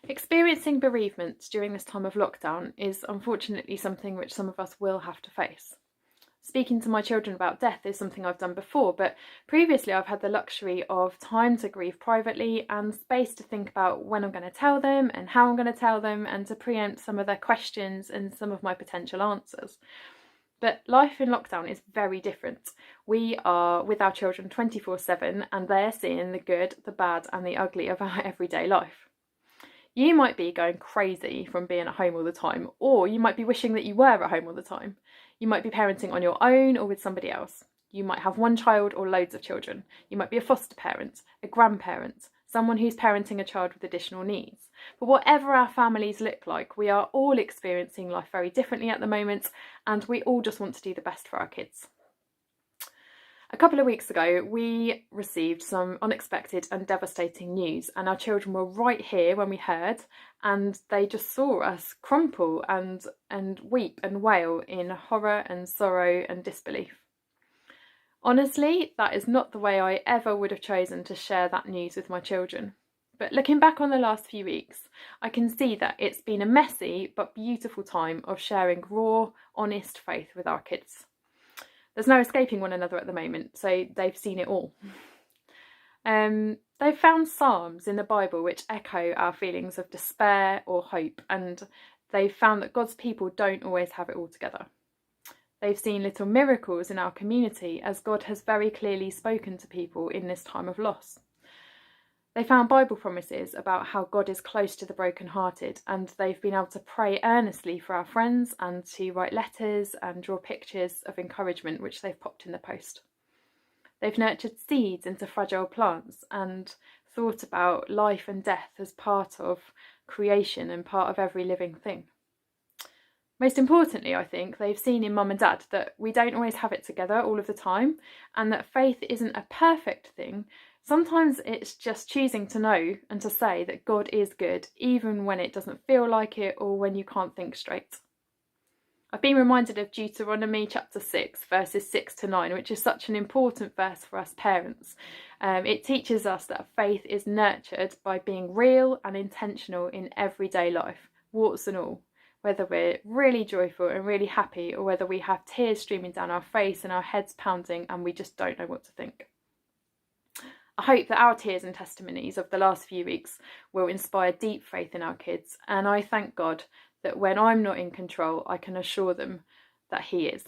Experiencing bereavement during this time of lockdown is unfortunately something which some of us will have to face. Speaking to my children about death is something I've done before, but previously I've had the luxury of time to grieve privately and space to think about when I'm going to tell them and how I'm going to tell them, and to preempt some of their questions and some of my potential answers. But life in lockdown is very different. We are with our children 24/7 and they're seeing the good, the bad and the ugly of our everyday life. You might be going crazy from being at home all the time, or you might be wishing that you were at home all the time. You might be parenting on your own or with somebody else. You might have one child or loads of children. You might be a foster parent, a grandparent, someone who's parenting a child with additional needs. But whatever our families look like, we are all experiencing life very differently at the moment, and we all just want to do the best for our kids. A couple of weeks ago, we received some unexpected and devastating news, and our children were right here when we heard, and they just saw us crumple and weep and wail in horror and sorrow and disbelief. Honestly, that is not the way I ever would have chosen to share that news with my children. But looking back on the last few weeks, I can see that it's been a messy but beautiful time of sharing raw, honest faith with our kids. There's no escaping one another at the moment, so they've seen it all. They've found psalms in the Bible which echo our feelings of despair or hope, and they've found that God's people don't always have it all together. They've seen little miracles in our community as God has very clearly spoken to people in this time of loss. They found Bible promises about how God is close to the brokenhearted, and they've been able to pray earnestly for our friends and to write letters and draw pictures of encouragement which they've popped in the post. They've nurtured seeds into fragile plants and thought about life and death as part of creation and part of every living thing. Most importantly, I think they've seen in mum and dad that we don't always have it together all of the time, and that faith isn't a perfect thing. Sometimes it's just choosing to know and to say that God is good, even when it doesn't feel like it or when you can't think straight. I've been reminded of Deuteronomy chapter 6, verses 6 to 9, which is such an important verse for us parents. It teaches us that faith is nurtured by being real and intentional in everyday life, warts and all. Whether we're really joyful and really happy, or whether we have tears streaming down our face and our heads pounding and we just don't know what to think. I hope that our tears and testimonies of the last few weeks will inspire deep faith in our kids, and I thank God that when I'm not in control, I can assure them that He is.